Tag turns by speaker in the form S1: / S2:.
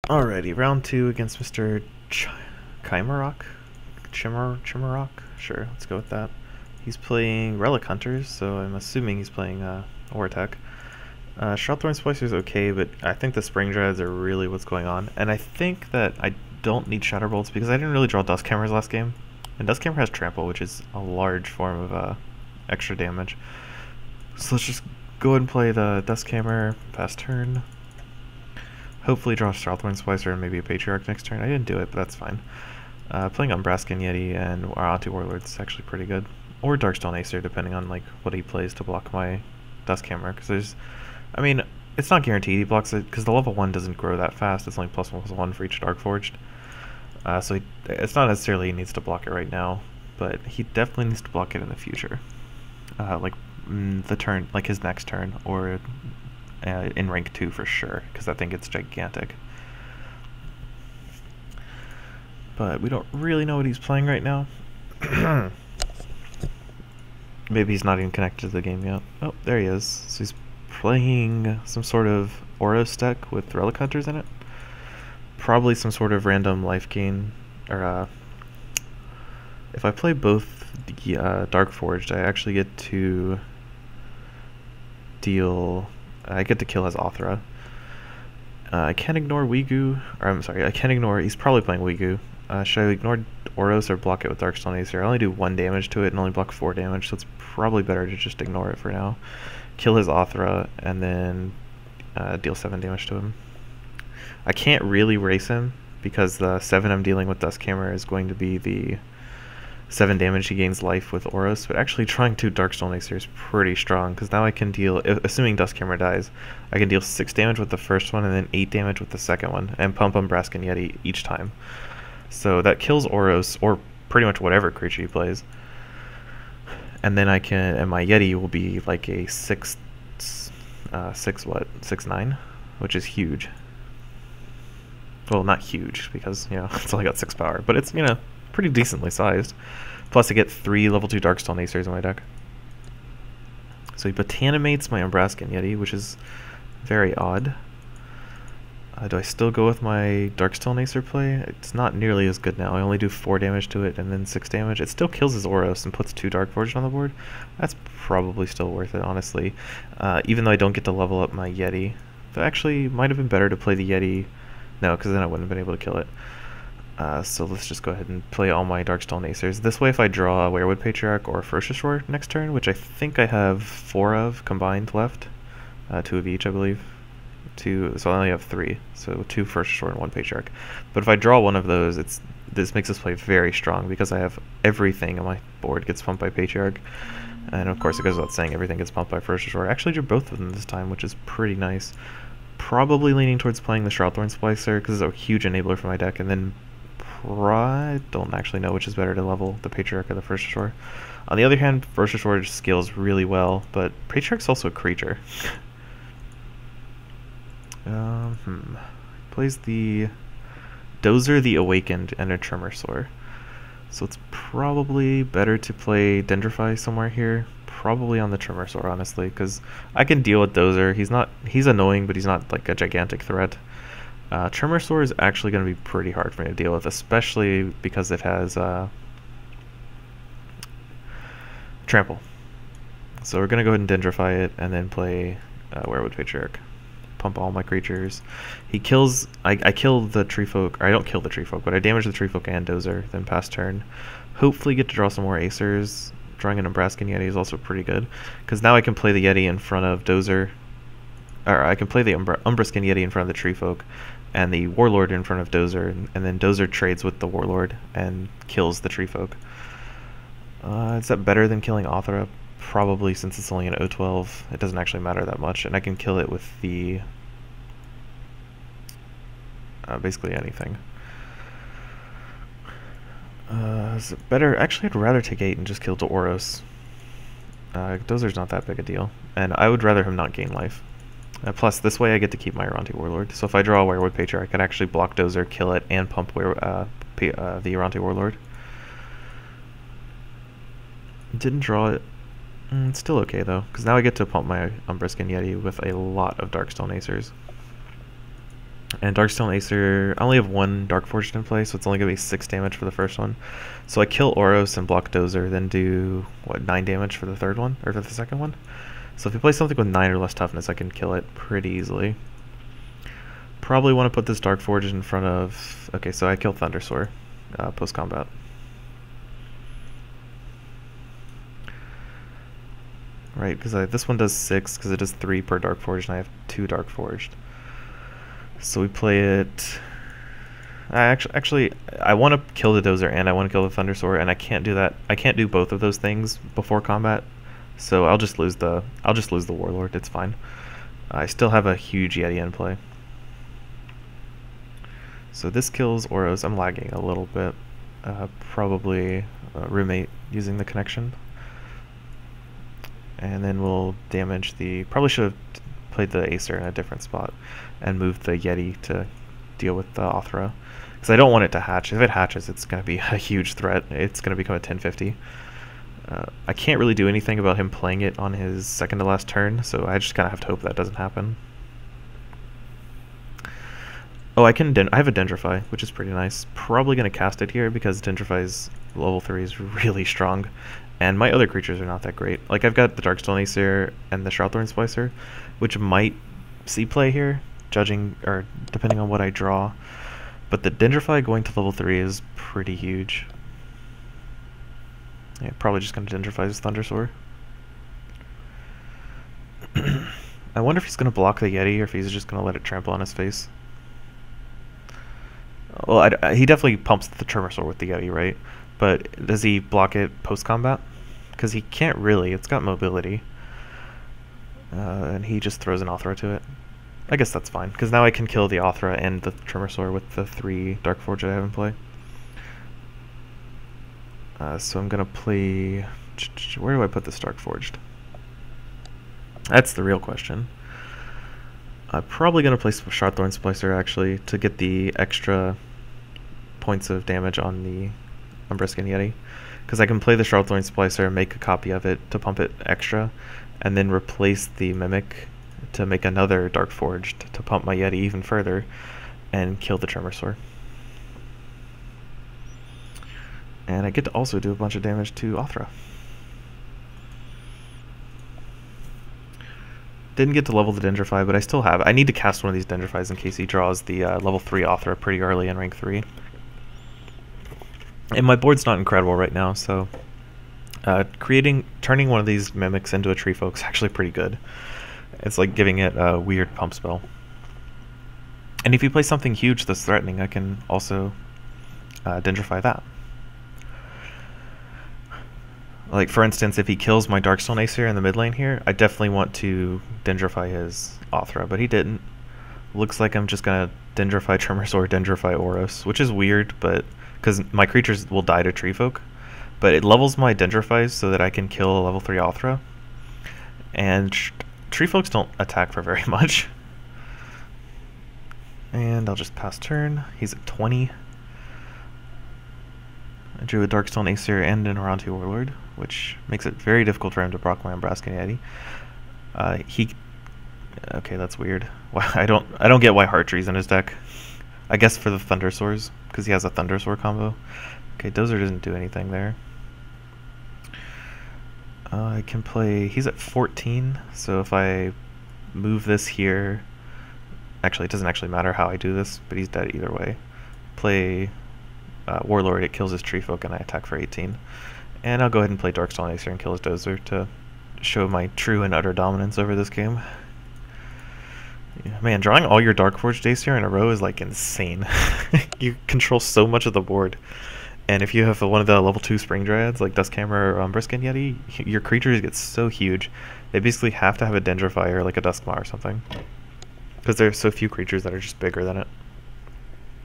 S1: Alrighty, round 2 against Mr. Chimarok? Chimarok? Sure, let's go with that. He's playing Relic Hunters, so I'm assuming he's playing Oratech. Shroudthorn Splicer is okay, but I think the Spring Dreads are really what's going on. And I think that I don't need Shatterbolts because I didn't really draw Dustcammers last game. And Dustcammer has Trample, which is a large form of extra damage. So let's just go ahead and play the Dustcammer, pass turn. Hopefully draw Shroudthorn Splicer and maybe a Patriarch next turn. I didn't do it, but that's fine. Playing Umbraskan Yeti and Anti-Warlord is actually pretty good. Or Darkstone Acer, depending on like what he plays to block my Dustcammer. Because there's, I mean, it's not guaranteed he blocks it, because the level 1 doesn't grow that fast. It's only +1/+1 for each Darkforged. So it's not necessarily he needs to block it right now, but he definitely needs to block it in the future. Like the turn, like his next turn, or in rank 2 for sure, because I think it's gigantic. But we don't really know what he's playing right now. Maybe he's not even connected to the game yet. Oh, there he is. So he's playing some sort of Oros deck with Relic Hunters in it. Probably some sort of random life gain. Or if I play both Darkforged, I actually get to deal... I get to kill his Othra. I can't ignore Wigu, or I'm sorry, I can't ignore, he's probably playing Wigu. Should I ignore Oros or block it with Darkstone Acer? I only do 1 damage to it and only block 4 damage, so it's probably better to just ignore it for now. Kill his Othra and then deal 7 damage to him. I can't really race him because the 7 I'm dealing with Dustcammer is going to be the 7 damage he gains life with Oros, but actually trying to Darkstone Acer is pretty strong, because now I can deal, assuming Dustcammer dies, I can deal 6 damage with the first one and then 8 damage with the second one, and pump Umbraskan Yeti each time. So that kills Oros, or pretty much whatever creature he plays. And then I can, and my Yeti will be like a 6'9", which is huge. Well, not huge, because, you know, it's only got 6 power, but it's, you know, pretty decently sized. Plus I get 3 level 2 Darkstone Acers in my deck. So he Botanimates my Umbraskan Yeti, which is very odd. Do I still go with my Darkstone Acer play? It's not nearly as good now. I only do 4 damage to it and then 6 damage. It still kills his Oros and puts 2 Darkforged on the board. That's probably still worth it, honestly. Even though I don't get to level up my Yeti. That actually might have been better to play the Yeti. No, because then I wouldn't have been able to kill it. So let's just go ahead and play all my Darkstone Acers. This way, if I draw a Werewood Patriarch or a Ferocious Roar next turn, which I think I have 4 of combined left, 2 of each, I believe. So I only have 3, so 2 Ferocious Roar and 1 Patriarch. But if I draw one of those, this makes this play very strong, because I have everything on my board gets pumped by Patriarch. And of course, it goes without saying, everything gets pumped by Ferocious Roar. I actually drew both of them this time, which is pretty nice. Probably leaning towards playing the Shroudthorn Splicer, because it's a huge enabler for my deck, and then I don't actually know which is better to level, the Patriarch or the Ferocious Roar. On the other hand, Ferocious Roar scales really well, but Patriarch's also a creature. Plays the Dozer the Awakened and a Tremorsaur. So it's probably better to play Dendrify somewhere here. Probably on the Tremorsaur, honestly, because I can deal with Dozer. He's annoying, but he's not like a gigantic threat. Tremorsaur is actually going to be pretty hard for me to deal with, especially because it has Trample. So we're going to go ahead and Dendrify it and then play Werewood Patriarch. Pump all my creatures. He kills... I kill the Tree Folk, or I don't kill the Tree Folk, but I damage the Tree Folk and Dozer, then pass turn. Hopefully get to draw some more Acers. Drawing an Umbraskan Yeti is also pretty good, because now I can play the Yeti in front of Dozer, or I can play the Umbraskan Yeti in front of the Tree Folk, and the Warlord in front of Dozer, and then Dozer trades with the Warlord and kills the Tree Folk. Is that better than killing Othra? Probably, since it's only an O12. It doesn't actually matter that much, and I can kill it with the... basically anything. Is it better? Actually, I'd rather take 8 and just kill the Oros. Dozer's not that big a deal, and I would rather him not gain life. Plus, this way I get to keep my Erranti Warlord. So if I draw a Werewood Patriarch, I can actually block Dozer, kill it, and pump the Erranti Warlord. Didn't draw it. It's still okay, though, because now I get to pump my Umbraskan Yeti with a lot of Darkstone Acers. And Darkstone Acer, I only have one Darkforged in play, so it's only going to be 6 damage for the first one. So I kill Oros and block Dozer, then do, what, 9 damage for the third one? Or for the second one? So if you play something with 9 or less toughness, I can kill it pretty easily. Probably want to put this Darkforged in front of... Okay, so I kill Thundersoar post-combat. Right, because this one does 6, because it does 3 per Darkforged, and I have 2 Darkforged. So we play it... Actually, I want to kill the Dozer and I want to kill the Thundersoar, and I can't do that. I can't do both of those things before combat, so I'll just lose the Warlord. It's fine. I still have a huge Yeti in play. So this kills Oros. I'm lagging a little bit. Probably roommate using the connection. And then we'll damage the... Probably should have played the Acer in a different spot and moved the Yeti to deal with the Othra. Because I don't want it to hatch. If it hatches, it's going to be a huge threat. It's going to become a 1050. I can't really do anything about him playing it on his second to last turn, so I just kind of have to hope that doesn't happen. Oh, I have a Dendrify, which is pretty nice. Probably going to cast it here because Dendrify's level 3 is really strong, and my other creatures are not that great. Like, I've got the Darkstone Acer and the Shroudthorn Splicer, which might see play here, depending on what I draw. But the Dendrify going to level 3 is pretty huge. Yeah, probably just going to Dendrify his Thundersoar. I wonder if he's going to block the Yeti or if he's just going to let it trample on his face. Well, he definitely pumps the Tremorsaur with the Yeti, right? But does he block it post-combat? Because he can't really. It's got mobility. And he just throws an Othra to it. I guess that's fine, because now I can kill the Othra and the Tremorsaur with the 3 Darkforged I have in play. So I'm going to play... Where do I put this Darkforged? That's the real question. I'm probably going to play Shroudthorn Splicer, actually, to get the extra points of damage on the Umbriscan Yeti. Because I can play the Shroudthorn Splicer, make a copy of it to pump it extra, and then replace the Mimic to make another Darkforged to pump my Yeti even further and kill the Tremorsaur. And I get to also do a bunch of damage to Othra. Didn't get to level the Dendrify, but I still have. I need to cast one of these Dendrifys in case he draws the level 3 Othra pretty early in rank 3. And my board's not incredible right now, so turning one of these Mimics into a Tree Folk is actually pretty good. It's like giving it a weird pump spell. And if you play something huge that's threatening, I can also Dendrify that. Like, for instance, if he kills my Darkstone Acer in the mid lane here, I definitely want to Dendrify his Othra, but he didn't. Looks like I'm just going to Dendrify Tremorsaur, Dendrify Oros, which is weird, but because my creatures will die to Tree Folk. But it levels my Dendrifys so that I can kill a level 3 Othra. And Tree Folks don't attack for very much. And I'll just pass turn. He's at 20. I drew a Darkstone Acer and an Oronti Warlord, which makes it very difficult for him to proc my Umbriscan Yeti. Okay, that's weird. Why I don't get why Hearttree's in his deck. I guess for the Thundersaurs, because he has a Thundersaur combo. Okay, Dozer doesn't do anything there. I can play... He's at 14, so if I move this here... Actually, it doesn't actually matter how I do this, but he's dead either way. Play Warlord, it kills his Tree Folk, and I attack for 18. And I'll go ahead and play Darkstone Acer and kill his Dozer to show my true and utter dominance over this game. Yeah, man, drawing all your Darkforged Acer in a row is like insane. You control so much of the board. And if you have one of the level 2 Spring Dryads, like Duskhammer or Umbriscan Yeti, your creatures get so huge. They basically have to have a Dendrify or like a Duskmaw or something. Because there's so few creatures that are just bigger than it.